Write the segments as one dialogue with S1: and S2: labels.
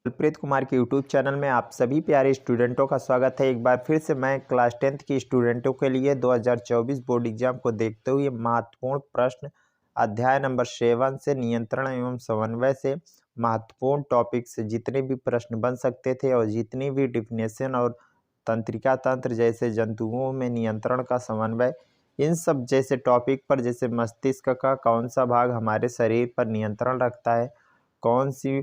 S1: दिलप्रीत कुमार के YouTube channel में आप सभी प्यारे स्टूडेंटों का स्वागत है। एक बार फिर से मैं क्लास 10th की स्टूडेंटों के लिए 2024 बोर्ड एग्जाम को देखते हुए महत्वपूर्ण प्रश्न अध्याय नंबर 7 से नियंत्रण एवं समन्वय से महत्वपूर्ण टॉपिक से जितने भी प्रश्न बन सकते थे और जितनी भी डिफिनेशन और तंत्रिका तंत्र जैसे जंतुओं में नियंत्रण का समन्वय, इन सब जैसे टॉपिक पर, जैसे मस्तिष्क का कौन सा भाग हमारे शरीर पर नियंत्रण रखता है, कौन सी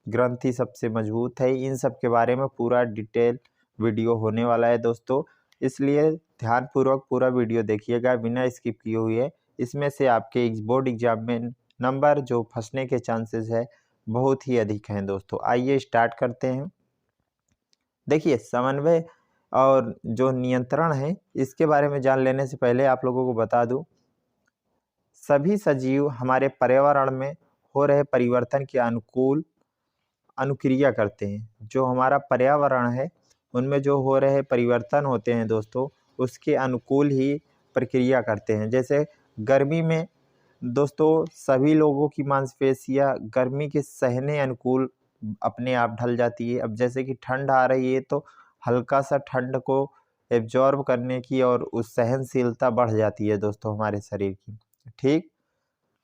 S1: ग्रंथि सबसे मजबूत है, इन सब के बारे में पूरा डिटेल वीडियो होने वाला है दोस्तों। इसलिए ध्यानपूर्वक पूरा वीडियो देखिएगा बिना स्किप किए हुए। इसमें से आपके बोर्ड एग्जाम में नंबर जो फंसने के चांसेस है बहुत ही अधिक हैं दोस्तों। आइए स्टार्ट करते हैं। देखिए, समन्वय और जो नियंत्रण है इसके बारे में जान लेने से पहले आप लोगों को बता दूं, सभी सजीव हमारे पर्यावरण में हो रहे परिवर्तन के अनुकूल अनुक्रिया करते हैं। जो हमारा पर्यावरण है उनमें जो हो रहे परिवर्तन होते हैं दोस्तों, उसके अनुकूल ही प्रक्रिया करते हैं। जैसे गर्मी में दोस्तों सभी लोगों की मांसपेशियां गर्मी के सहने अनुकूल अपने आप ढल जाती है। अब जैसे कि ठंड आ रही है तो हल्का सा ठंड को एब्जॉर्ब करने की और उस सहनशीलता बढ़ जाती है दोस्तों हमारे शरीर की। ठीक,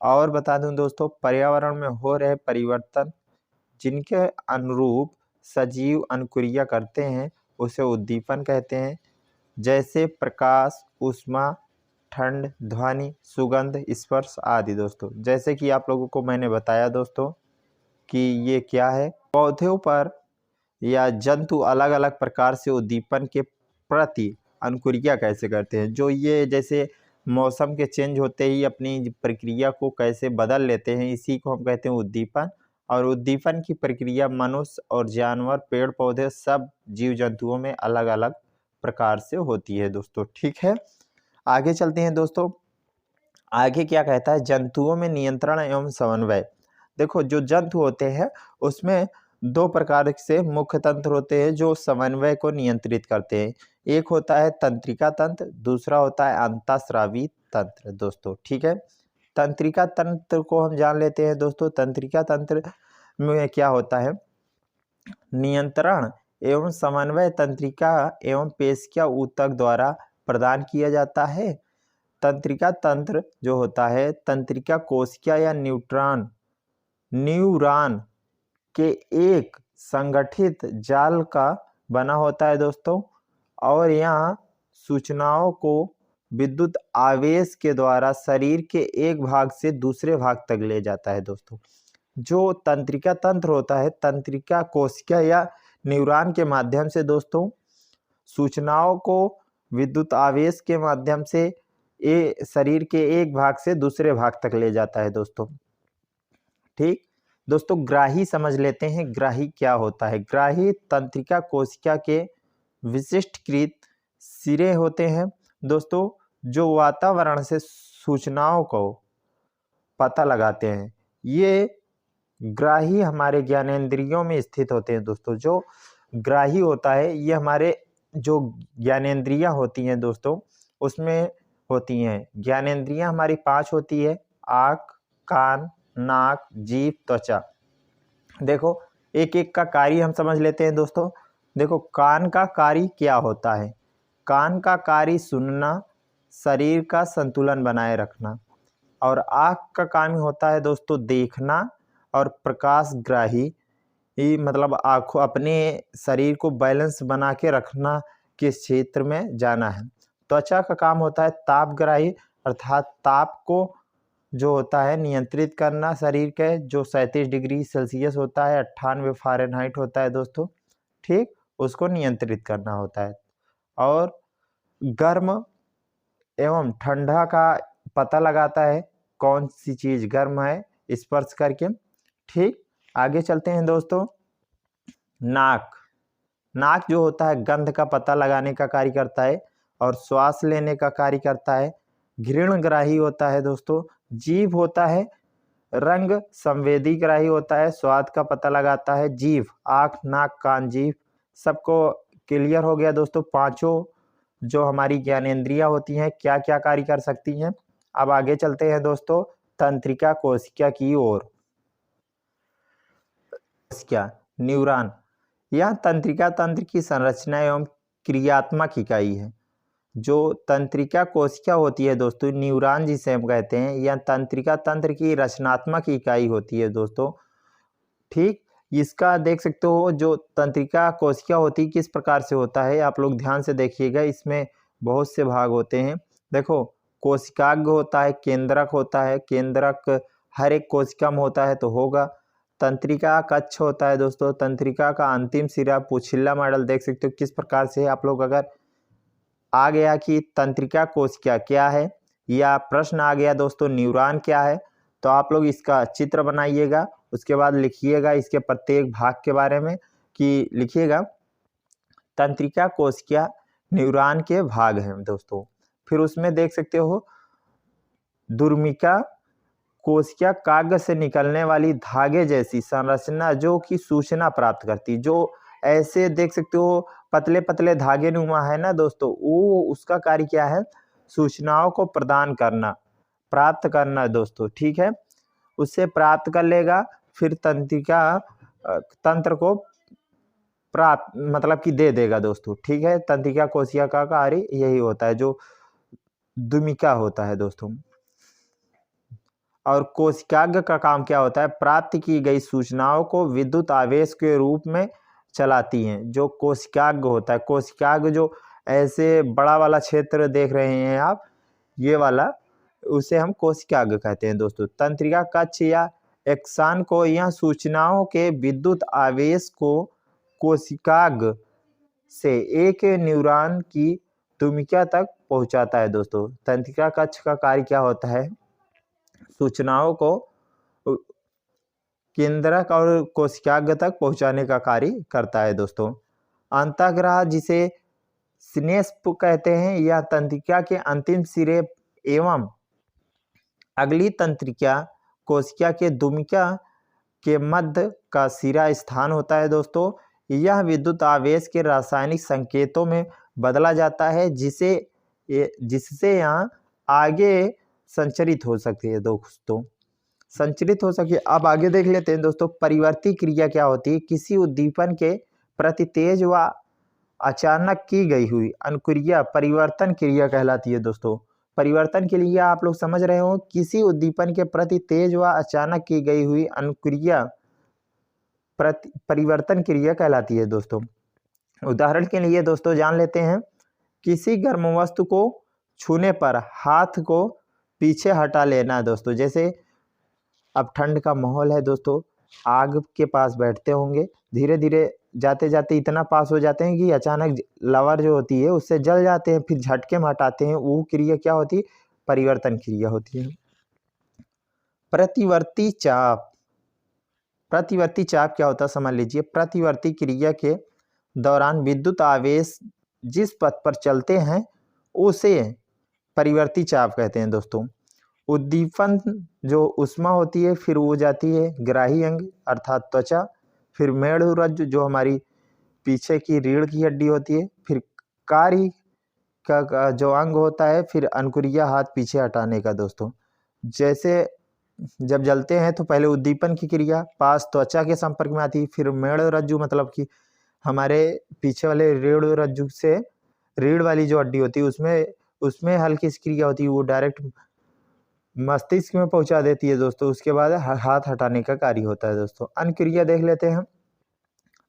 S1: और बता दूं दोस्तों, पर्यावरण में हो रहे परिवर्तन जिनके अनुरूप सजीव अनुक्रिया करते हैं उसे उद्दीपन कहते हैं। जैसे प्रकाश, ऊष्मा, ठंड, ध्वनि, सुगंध, स्पर्श आदि दोस्तों। जैसे कि आप लोगों को मैंने बताया दोस्तों कि ये क्या है, पौधों पर या जंतु अलग अलग प्रकार से उद्दीपन के प्रति अनुक्रिया कैसे करते हैं। जो ये जैसे मौसम के चेंज होते ही अपनी प्रक्रिया को कैसे बदल लेते हैं, इसी को हम कहते हैं उद्दीपन। और उद्दीपन की प्रक्रिया मनुष्य और जानवर, पेड़ पौधे, सब जीव जंतुओं में अलग अलग प्रकार से होती है दोस्तों। ठीक है, आगे चलते हैं दोस्तों। आगे क्या कहता है, जंतुओं में नियंत्रण एवं समन्वय। देखो, जो जंतु होते हैं उसमें दो प्रकार से मुख्य तंत्र होते हैं जो समन्वय को नियंत्रित करते हैं। एक होता है तंत्रिका तंत्र, दूसरा होता है अंतःस्रावी तंत्र दोस्तों। ठीक है, तंत्रिका तंत्र को हम जान लेते हैं दोस्तों। तंत्रिका तंत्र में क्या होता है, नियंत्रण एवं समन्वय तंत्रिका एवं पेशिका ऊतक द्वारा प्रदान किया जाता है। तंत्रिका तंत्र जो होता है तंत्रिका कोशिका या न्यूरॉन के एक संगठित जाल का बना होता है दोस्तों, और यहाँ सूचनाओं को विद्युत आवेश के द्वारा शरीर के एक भाग से दूसरे भाग तक ले जाता है दोस्तों। जो तंत्रिका तंत्र होता है तंत्रिका कोशिका या न्यूरॉन के माध्यम से दोस्तों सूचनाओं को विद्युत आवेश के माध्यम से शरीर के एक भाग से दूसरे भाग तक ले जाता है दोस्तों। ठीक दोस्तों, ग्राही समझ लेते हैं। ग्राही क्या होता है। ग्राही तंत्रिका कोशिका के विशिष्टकृत सिरे होते हैं दोस्तों, जो वातावरण से सूचनाओं को पता लगाते हैं। ये ग्राही हमारे ज्ञानेंद्रियों में स्थित होते हैं दोस्तों। जो ग्राही होता है ये हमारे जो ज्ञानेंद्रियां होती हैं दोस्तों उसमें होती हैं। ज्ञानेंद्रियां हमारी 5 होती है, आँख, कान, नाक, जीभ, त्वचा। देखो एक एक का कार्य हम समझ लेते हैं दोस्तों। देखो, कान का कार्य क्या होता है। कान का कार्य सुनना, शरीर का संतुलन बनाए रखना। और आँख का काम होता है दोस्तों देखना और प्रकाशग्राही, मतलब आँखों अपने शरीर को बैलेंस बना के रखना के क्षेत्र में जाना है। त्वचा का काम होता है तापग्राही, अर्थात ताप को जो होता है नियंत्रित करना शरीर के, जो 37 डिग्री सेल्सियस होता है, 98 फ़ारेनहाइट होता है दोस्तों। ठीक, उसको नियंत्रित करना होता है। और गर्म एवं ठंडा का पता लगाता है, कौन सी चीज गर्म है स्पर्श करके। ठीक, आगे चलते हैं दोस्तों। नाक, नाक जो होता है गंध का पता लगाने का कार्य करता है और श्वास लेने का कार्य करता है। घृणग्राही होता है दोस्तों। जीभ होता है रंग संवेदी ग्राही होता है, स्वाद का पता लगाता है। जीभ, आँख, नाक, कान, जीभ, सबको क्लियर हो गया दोस्तों। पांचों जो हमारी ज्ञानेंद्रियां होती हैं क्या क्या कार्य कर सकती हैं। अब आगे चलते हैं दोस्तों तंत्रिका कोशिका की ओर। क्या न्यूरॉन यह तंत्रिका तंत्र की संरचना एवं क्रियात्मक इकाई है। जो तंत्रिका कोशिका होती है दोस्तों, न्यूरॉन जिसे हम कहते हैं, यह तंत्रिका तंत्र की रचनात्मक इकाई होती है दोस्तों। ठीक, इसका देख सकते हो जो तंत्रिका कोशिका होती है किस प्रकार से होता है, आप लोग ध्यान से देखिएगा। इसमें बहुत से भाग होते हैं। देखो, कोशिकाग्र होता है, केंद्रक होता है, केंद्रक हर एक कोशिका में होता है तो होगा। तंत्रिका कक्ष होता है दोस्तों, तंत्रिका का अंतिम सिरा पुछिल्ला मॉडल देख सकते हो किस प्रकार से। आप लोग अगर आ गया कि तंत्रिका कोशिका क्या है या प्रश्न आ गया दोस्तों न्यूरॉन क्या है, तो आप लोग इसका चित्र बनाइएगा, उसके बाद लिखिएगा इसके प्रत्येक भाग के बारे में कि लिखिएगा तंत्रिका कोशिका न्यूरॉन के भाग हैं दोस्तों। फिर उसमें देख सकते हो दुर्मिका कोशिका कागज से निकलने वाली धागे जैसी संरचना जो कि सूचना प्राप्त करती, जो ऐसे देख सकते हो पतले पतले धागे नुमा है ना दोस्तों, वो उसका कार्य क्या है, सूचनाओं को प्रदान करना, प्राप्त करना दोस्तों। ठीक है, उससे प्राप्त कर लेगा, फिर तंत्रिका तंत्र को प्राप्त मतलब कि दे देगा दोस्तों। ठीक है, तंत्रिका कोशिका का कार्य यही होता है जो दुमिका होता है दोस्तों। और कोशिकाग्र का काम क्या होता है, प्राप्त की गई सूचनाओं को विद्युत आवेश के रूप में चलाती हैं। जो कोशिकाग्र होता है, कोशिकाग्र जो ऐसे बड़ा वाला क्षेत्र देख रहे हैं आप, ये वाला, उसे हम कोशिकाग्र कहते हैं दोस्तों। तंत्रिका कक्ष या एक्सान को यह सूचनाओं के विद्युत आवेश को कोशिकाग्र से एक न्यूरॉन की दुमिका तक पहुंचाता है दोस्तों। तंत्रिका कक्ष का कार्य क्या होता है, सूचनाओं को केंद्रक और कोशिकाग्र तक पहुंचाने का कार्य करता है दोस्तों। अंतःग्रह जिसे सिनेप्स कहते हैं, यह तंत्रिका के अंतिम सिरे एवं अगली तंत्रिका कोशिका के दुमिका के मध्य का सिरा स्थान होता है दोस्तों। यह विद्युत आवेश के रासायनिक संकेतों में बदला जाता है जिससे यहाँ आगे संचरित हो सकती है दोस्तों, संचरित हो सके। अब आगे देख लेते हैं दोस्तों, परिवर्ती क्रिया क्या होती है। किसी उद्दीपन के प्रति तेज व अचानक की गई हुई अनुक्रिया परिवर्तन क्रिया कहलाती है दोस्तों। परिवर्तन के लिए आप लोग समझ रहे हो, किसी उद्दीपन के प्रति तेज व अचानक की गई हुई अनुक्रिया परिवर्तन क्रिया कहलाती है दोस्तों। उदाहरण के लिए दोस्तों जान लेते हैं, किसी गर्म वस्तु को छूने पर हाथ को पीछे हटा लेना है दोस्तों। जैसे अब ठंड का माहौल है दोस्तों, आग के पास बैठते होंगे, धीरे धीरे जाते जाते इतना पास हो जाते हैं कि अचानक लवर जो होती है उससे जल जाते हैं, फिर झटके में हटाते हैं, वो क्रिया क्या होती है, परिवर्तन क्रिया होती है। प्रतिवर्ती चाप, प्रतिवर्ती चाप क्या होता है समझ लीजिए। प्रतिवर्ती क्रिया के दौरान विद्युत आवेश जिस पथ पर चलते हैं उसे परिवर्ती चाप कहते हैं दोस्तों। उद्दीपन जो उष्मा होती है, फिर वो जाती है ग्राही अंग अर्थात त्वचा, फिर मेरुरज्जु जो हमारी पीछे की रीढ़ की हड्डी होती है, फिर कारी का जो अंग होता है, फिर अनुक्रिया हाथ पीछे हटाने का दोस्तों। जैसे जब जलते हैं तो पहले उद्दीपन की क्रिया पास त्वचा के संपर्क में आती है, फिर मेरुरज्जु मतलब कि हमारे पीछे वाले रीढ़ से रीढ़ वाली जो हड्डी होती है उसमें हल्की सी क्रिया होती है, वो डायरेक्ट मस्तिष्क में पहुंचा देती है दोस्तों। उसके बाद हाथ हटाने का कार्य होता है दोस्तों। अनुक्रिया देख लेते हैं।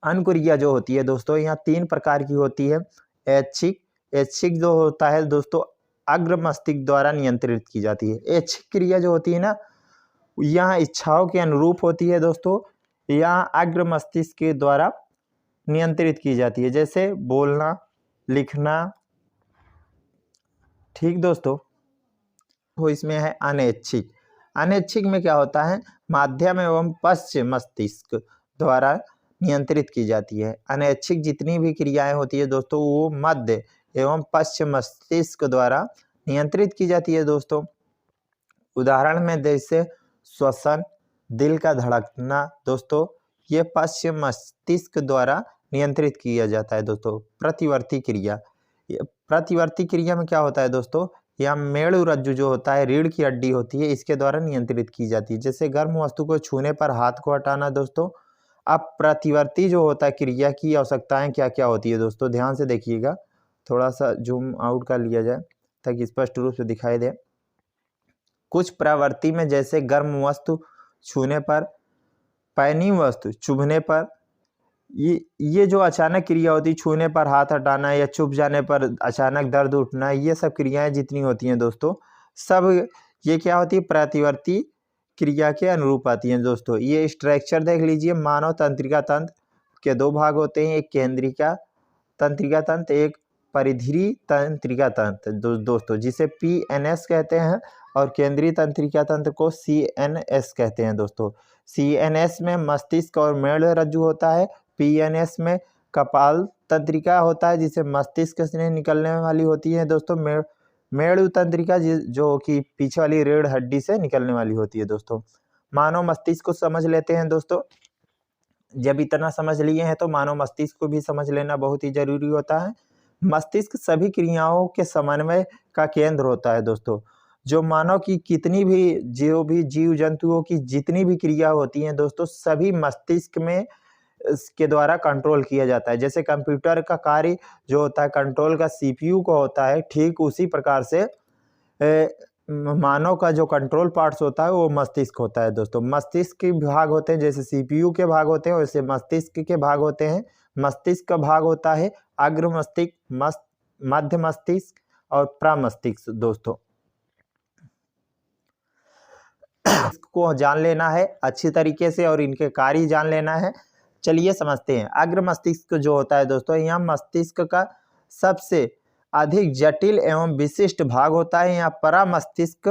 S1: अनुक्रिया जो होती है दोस्तों, यहाँ 3 प्रकार की होती है। ऐच्छिक, ऐच्छिक जो होता है दोस्तों अग्र मस्तिष्क द्वारा नियंत्रित की जाती है। ऐच्छिक क्रिया जो होती है ना, यहाँ इच्छाओं के अनुरूप होती है दोस्तों, यहाँ अग्र मस्तिष्क के द्वारा नियंत्रित की जाती है, जैसे बोलना, लिखना। ठीक दोस्तों, तो इसमें है अनैच्छिक। अनैच्छिक में क्या होता है, माध्यम एवं पश्च मस्तिष्क द्वारा नियंत्रित की जाती है। अनैच्छिक जितनी भी क्रियाएं होती है दोस्तों वो मध्य एवं पश्च मस्तिष्क द्वारा नियंत्रित की जाती है दोस्तों। उदाहरण में जैसे श्वसन, दिल का धड़कना दोस्तों, ये पश्चिम मस्तिष्क द्वारा नियंत्रित किया जाता है दोस्तों। प्रतिवर्ती क्रिया, प्रतिवर्ती क्रिया में क्या होता है दोस्तों, या मेरुरज्जु जो होता है रीढ़ की हड्डी होती है, इसके द्वारा नियंत्रित की जाती है। जैसे गर्म वस्तु को छूने पर हाथ को हटाना दोस्तों, अब प्रतिवर्ती जो होता है क्रिया की आवश्यकताएं क्या क्या होती है दोस्तों, ध्यान से देखिएगा, थोड़ा सा जूम आउट कर लिया जाए ताकि स्पष्ट रूप से दिखाई दे। कुछ प्रवृत्ति में जैसे गर्म वस्तु छूने पर, पैनी वस्तु चुभने पर, ये जो अचानक क्रिया होती है, छूने पर हाथ हटाना या चुभ जाने पर अचानक दर्द उठना, ये सब क्रियाएं जितनी होती हैं दोस्तों, सब ये क्या होती है, प्रतिवर्ती क्रिया के अनुरूप आती हैं दोस्तों। ये स्ट्रक्चर देख लीजिए, मानव तंत्रिका तंत्र के दो भाग होते हैं, एक केंद्रिका तंत्रिका तंत्र, एक परिधीय तंत्रिका तंत्र दोस्तों, जिसे PNS कहते हैं, और केंद्रीय तंत्रिका तंत्र को CNS कहते हैं दोस्तों। CNS में मस्तिष्क और मेड़ रज्जु होता है, PNS में कपाल तंत्रिका होता है जिसे मस्तिष्क से निकलने वाली होती है दोस्तों, मेड़ु तंत्रिका जो कि पीछे वाली रीढ़ हड्डी से निकलने वाली होती है दोस्तों। मानव मस्तिष्क को समझ लेते हैं दोस्तों। जब इतना समझ लिए हैं तो मानव मस्तिष्क को भी समझ लेना बहुत ही जरूरी होता है। मस्तिष्क सभी क्रियाओं के समन्वय का केंद्र होता है दोस्तों। जो मानव की कितनी भी जीव जंतुओं की जितनी भी क्रिया होती हैं दोस्तों, सभी मस्तिष्क में इसके द्वारा कंट्रोल किया जाता है। जैसे कंप्यूटर का कार्य जो होता है कंट्रोल का CPU को होता है, ठीक उसी प्रकार से मानव का जो कंट्रोल पार्ट्स होता है वो मस्तिष्क होता है दोस्तों। मस्तिष्क के भाग होते हैं, जैसे CPU के भाग होते हैं वैसे मस्तिष्क के भाग होते हैं। मस्तिष्क का भाग होता है अग्र मस्तिष्क, मध्य मस्तिष्क और प्रमस्तिष्क दोस्तों। को जान लेना है अच्छी तरीके से और इनके कार्य जान लेना है। चलिए समझते हैं। अग्र मस्तिष्क जो होता है दोस्तों, यह मस्तिष्क का सबसे अधिक जटिल एवं विशिष्ट भाग होता है, या परामस्तिष्क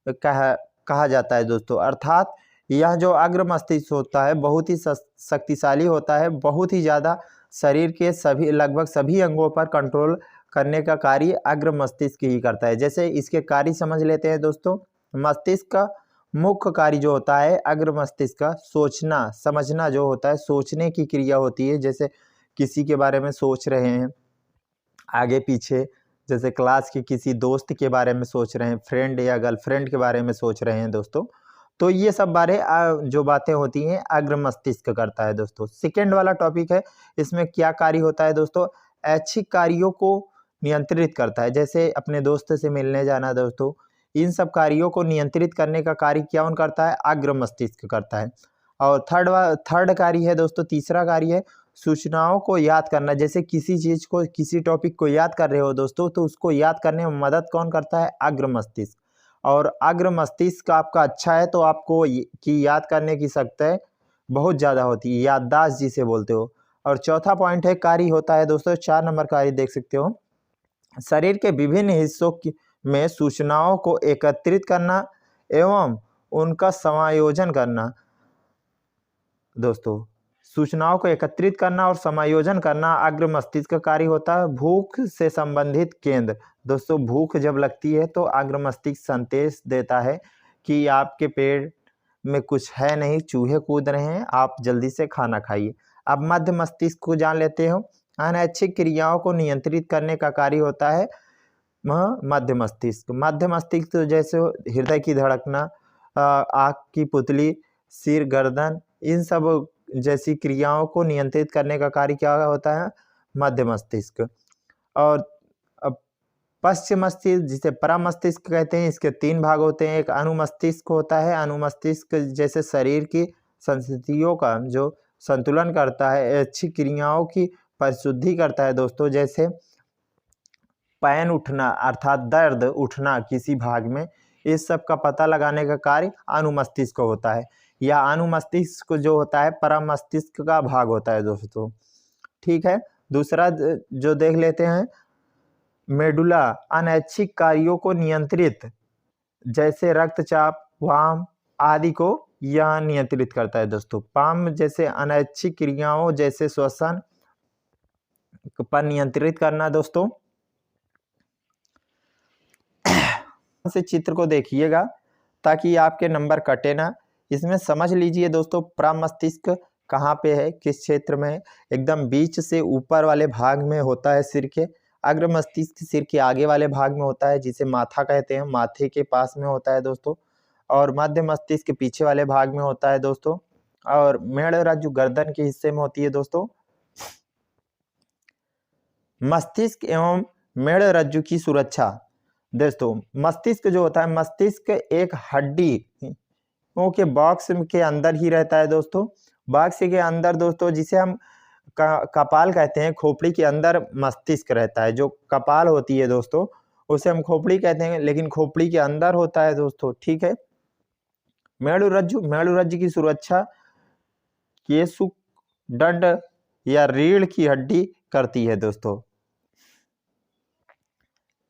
S1: कहा जाता है दोस्तों। अर्थात यह जो अग्र मस्तिष्क होता है बहुत ही शक्तिशाली होता है, बहुत ही ज़्यादा शरीर के लगभग सभी अंगों पर कंट्रोल करने का कार्य अग्र मस्तिष्क ही करता है। जैसे इसके कार्य समझ लेते हैं दोस्तों। मस्तिष्क का मुख्य कार्य जो होता है अग्र मस्तिष्क का सोचना समझना जो होता है, सोचने की क्रिया होती है। जैसे किसी के बारे में सोच रहे हैं आगे पीछे, जैसे क्लास के किसी दोस्त के बारे में सोच रहे हैं, फ्रेंड या गर्लफ्रेंड के बारे में सोच रहे हैं दोस्तों, तो ये सब जो बातें होती हैं अग्र मस्तिष्क करता है दोस्तों। सेकेंड वाला टॉपिक है, इसमें क्या कार्य होता है दोस्तों, ऐच्छिक कार्यों को नियंत्रित करता है। जैसे अपने दोस्त से मिलने जाना दोस्तों, इन सब कार्यों को नियंत्रित करने का कार्य कौन करता है, अग्र मस्तिष्क करता है। और थर्ड कार्य है दोस्तों, तीसरा कार्य है सूचनाओं को याद करना। जैसे किसी चीज को, किसी टॉपिक को याद कर रहे हो दोस्तों, तो उसको याद करने में मदद कौन करता है, अग्र मस्तिष्क। और अग्र मस्तिष्क आपका अच्छा है तो आपको की याद करने की शक्ति बहुत ज़्यादा होती है, याददाश्त जिसे बोलते हो। और चौथा पॉइंट है कार्य होता है दोस्तों, 4 नंबर कार्य देख सकते हो, शरीर के विभिन्न हिस्सों में सूचनाओं को एकत्रित करना एवं उनका समायोजन करना दोस्तों। सूचनाओं को एकत्रित करना और समायोजन करना अग्र मस्तिष्क का कार्य होता है। भूख से संबंधित केंद्र दोस्तों, भूख जब लगती है तो अग्र मस्तिष्क संदेश देता है कि आपके पेट में कुछ है नहीं, चूहे कूद रहे हैं, आप जल्दी से खाना खाइए। अब मध्य मस्तिष्क को जान लेते हो। अनैच्छिक क्रियाओं को नियंत्रित करने का कार्य होता है मध्य मस्तिष्क। मध्य मस्तिष्क तो जैसे हृदय की धड़कना, आँख की पुतली, सिर, गर्दन, इन सब जैसी क्रियाओं को नियंत्रित करने का कार्य क्या होता है, मध्य मस्तिष्क। और पश्चिम मस्तिष्क जिसे परामस्तिष्क कहते हैं, इसके 3 भाग होते हैं। एक अनुमस्तिष्क होता है, अनुमस्तिष्क जैसे शरीर की संस्थितियों का जो संतुलन करता है, अच्छी क्रियाओं की परिशुद्धि करता है दोस्तों। जैसे पैन उठना अर्थात दर्द उठना किसी भाग में, इस सब का पता लगाने का कार्य अनुमस्तिष्क को होता है। या अनुमस्तिष्क जो होता है परामस्तिष्क का भाग होता है दोस्तों। ठीक है, दूसरा जो देख लेते हैं, मेडुला अनैच्छिक कार्यों को नियंत्रित, जैसे रक्तचाप, वाम आदि को यह नियंत्रित करता है दोस्तों। पाम जैसे अनैच्छिक क्रियाओं जैसे श्वसन पर नियंत्रित करना दोस्तों। से चित्र को देखिएगा ताकि आपके नंबर कटे ना। इसमें समझ लीजिए दोस्तों, प्रमस्तिष्क कहाँ पे है, किस क्षेत्र में है, एकदम बीच से ऊपर वाले भाग में होता है सिर के। अग्र मस्तिष्क सिर के आगे वाले भाग में होता है जिसे माथा कहते हैं, माथे के पास में होता है दोस्तों। और मध्य मस्तिष्क पीछे वाले भाग में होता है दोस्तों। और मेरुरज्जु गर्दन के हिस्से में होती है दोस्तों। मस्तिष्क एवं मेरुरज्जु की सुरक्षा। दोस्तों मस्तिष्क जो होता है, मस्तिष्क एक हड्डी के बॉक्स के अंदर ही रहता है दोस्तों। बॉक्स के अंदर दोस्तों, जिसे हम कपाल कहते हैं, खोपड़ी के अंदर मस्तिष्क रहता है। जो कपाल होती है दोस्तों उसे हम खोपड़ी कहते हैं, लेकिन खोपड़ी के अंदर होता है दोस्तों, ठीक है। मेरुरज्जु की सुरक्षा केशुदंड या रीढ़ की हड्डी करती है दोस्तों।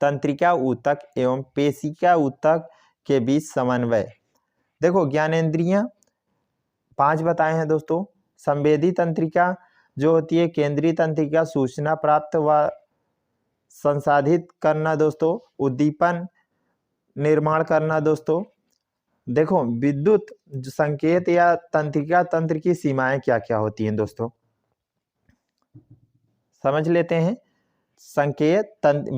S1: तंत्रिका ऊतक एवं पेशिका ऊतक के बीच समन्वय। देखो ज्ञानेंद्रियां 5 बताए हैं दोस्तों। संवेदी तंत्रिका जो होती है, केंद्रीय तंत्रिका सूचना प्राप्त व संसाधित करना दोस्तों, उद्दीपन निर्माण करना दोस्तों। देखो विद्युत संकेत या तंत्रिका तंत्र की सीमाएं क्या क्या होती हैं दोस्तों, समझ लेते हैं।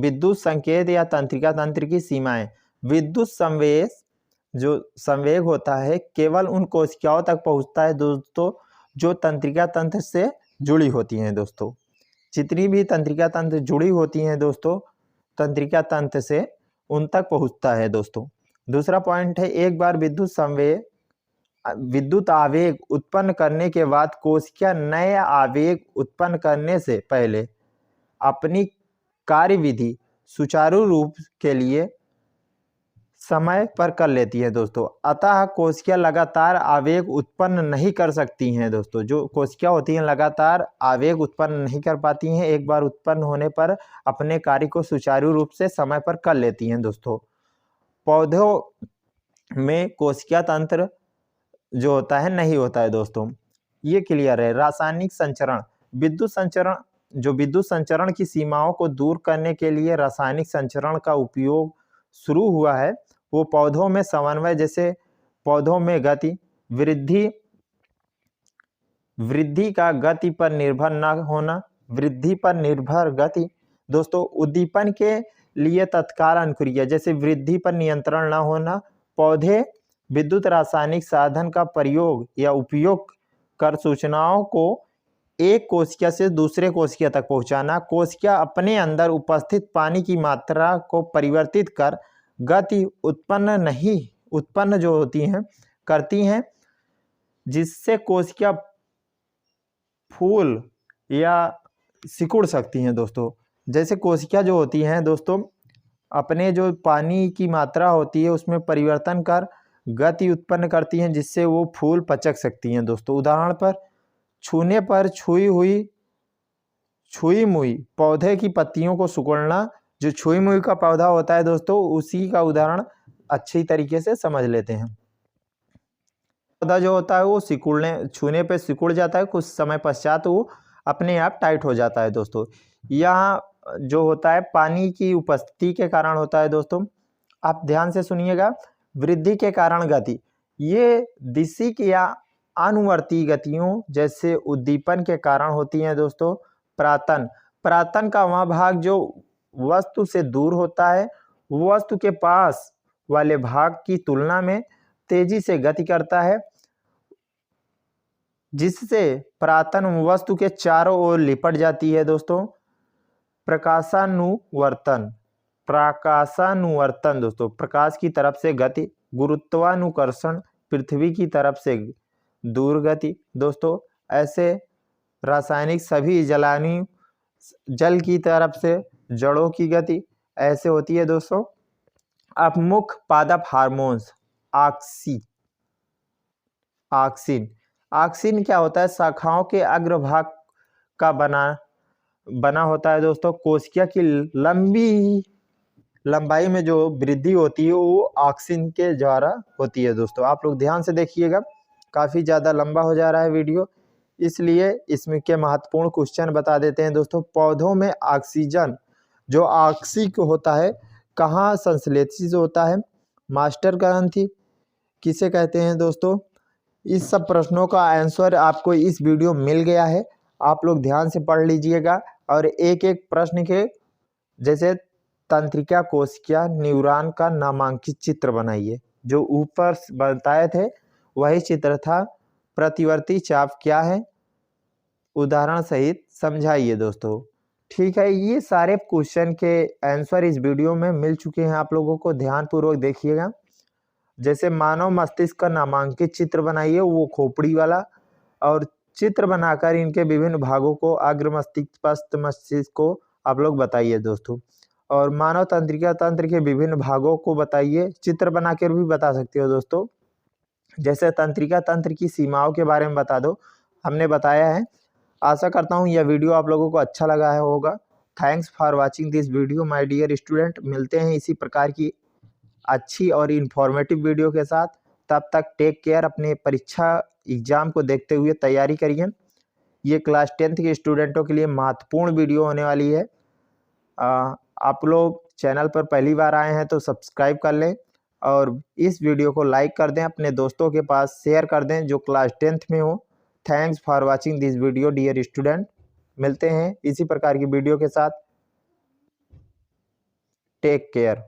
S1: विद्युत संकेत या तंत्रिका तंत्र की सीमाएं। विद्युत संवेग जो संवेग होता है केवल उन कोशिकाओं तक पहुंचता है दोस्तों जो तंत्रिका तंत्र से जुड़ी होती हैं दोस्तों। जितनी भी तंत्रिका तंत्र जुड़ी होती हैं दोस्तों तंत्रिका तंत्र से, उन तक पहुंचता है दोस्तों। दूसरा पॉइंट है, एक बार विद्युत आवेग उत्पन्न करने के बाद कोशिका नए आवेग उत्पन्न करने से पहले अपनी कार्यविधि सुचारू रूप के लिए समय पर कर लेती है दोस्तों। अतः कोशिका लगातार आवेग उत्पन्न नहीं कर सकती हैं दोस्तों। जो कोशिका होती हैं लगातार आवेग उत्पन्न नहीं कर पाती हैं, एक बार उत्पन्न होने पर अपने कार्य को सुचारू रूप से समय पर कर लेती हैं दोस्तों। पौधों में कोशिका तंत्र जो होता है नहीं होता है दोस्तों, ये क्लियर है। रासायनिक संचरण। विद्युत संचरण की सीमाओं को दूर करने के लिए रासायनिक संचरण का उपयोग शुरू हुआ है। वो पौधों में समन्वय, जैसे पौधों में गति वृद्धि का गति पर निर्भर न होना, वृद्धि पर निर्भर गति दोस्तों। उद्दीपन के लिए तत्काल अनुक्रिया, जैसे वृद्धि पर नियंत्रण न होना। पौधे विद्युत रासायनिक साधन का प्रयोग या उपयोग कर सूचनाओं को एक कोशिका से दूसरे कोशिका तक पहुंचाना। कोशिका अपने अंदर उपस्थित पानी की मात्रा को परिवर्तित कर गति उत्पन्न जो होती हैं करती हैं, जिससे कोशिका फूल या सिकुड़ सकती हैं दोस्तों। जैसे कोशिका जो होती हैं दोस्तों अपने जो पानी की मात्रा होती है उसमें परिवर्तन कर गति उत्पन्न करती हैं, जिससे वो फूल पचक सकती हैं दोस्तों। उदाहरण पर छूने पर छुई मुई पौधे की पत्तियों को सिकुड़ना। जो छुई मुई का पौधा होता है दोस्तों उसी का उदाहरण अच्छी तरीके से समझ लेते हैं। पौधा जो होता है वो छूने पे सिकुड़ जाता है, कुछ समय पश्चात वो अपने आप टाइट हो जाता है दोस्तों। यहाँ जो होता है पानी की उपस्थिति के कारण होता है दोस्तों। आप ध्यान से सुनिएगा। वृद्धि के कारण गति, ये दिशिक या अनुवर्ती गतियों जैसे उद्दीपन के कारण होती हैं दोस्तों। प्रातन का वह भाग जो वस्तु से दूर होता है, वस्तु के पास वाले भाग की तुलना में तेजी से गति करता है, जिससे प्रातन वस्तु के चारों ओर लिपट जाती है दोस्तों। प्रकाशानुवर्तन दोस्तों, प्रकाश की तरफ से गति। गुरुत्वानुकर्षण, पृथ्वी की तरफ से दूर गति दोस्तों। ऐसे रासायनिक सभी जल की तरफ से जड़ों की गति ऐसे होती है दोस्तों। अब मुख्य पादप हार्मोन्स। ऑक्सिन क्या होता है, शाखाओं के अग्रभाग का बना होता है दोस्तों। कोशिका की लंबाई में जो वृद्धि होती है वो ऑक्सिन के द्वारा होती है दोस्तों। आप लोग ध्यान से देखिएगा, काफी ज्यादा लंबा हो जा रहा है वीडियो, इसलिए इसमें के महत्वपूर्ण क्वेश्चन बता देते हैं दोस्तों। पौधों में ऑक्सीजन जो ऑक्सिक होता है कहाँ संश्लेषित होता है। मास्टर ग्रंथि किसे कहते हैं दोस्तों। इस सब प्रश्नों का आंसर आपको इस वीडियो में मिल गया है, आप लोग ध्यान से पढ़ लीजिएगा। और एक एक प्रश्न के जैसे तंत्रिका कोशिका न्यूरॉन का नामांकित चित्र बनाइए। जो ऊपर बताए थे वही चित्र था, प्रतिवर्ती चाप क्या है, उदाहरण सहित समझाइए दोस्तों। ठीक है, ये सारे क्वेश्चन के आंसर इस वीडियो में मिल चुके हैं, आप लोगों को ध्यानपूर्वक देखिएगा। जैसे मानव मस्तिष्क का नामांकित चित्र बनाइए, वो खोपड़ी वाला, और चित्र बनाकर इनके विभिन्न भागों को अग्र मस्तिष्क, पश्च मस्तिष्क को आप लोग बताइए दोस्तों। और मानव तंत्रिका तंत्र के विभिन्न भागों को बताइए, चित्र बनाकर भी बता सकते हो दोस्तों। जैसे तंत्रिका तंत्र की सीमाओं के बारे में बता दो, हमने बताया है। आशा करता हूँ यह वीडियो आप लोगों को अच्छा लगा है होगा। Thanks for watching this video my dear student. मिलते हैं इसी प्रकार की अच्छी और इन्फॉर्मेटिव वीडियो के साथ। तब तक टेक केयर। अपने परीक्षा एग्जाम को देखते हुए तैयारी करिए। ये क्लास 10th के स्टूडेंटों के लिए महत्वपूर्ण वीडियो होने वाली है। आप लोग चैनल पर पहली बार आए हैं तो सब्सक्राइब कर लें और इस वीडियो को लाइक कर दें, अपने दोस्तों के पास शेयर कर दें जो क्लास 10th में हो। Thanks for watching this video dear student. मिलते हैं इसी प्रकार की वीडियो के साथ। Take care.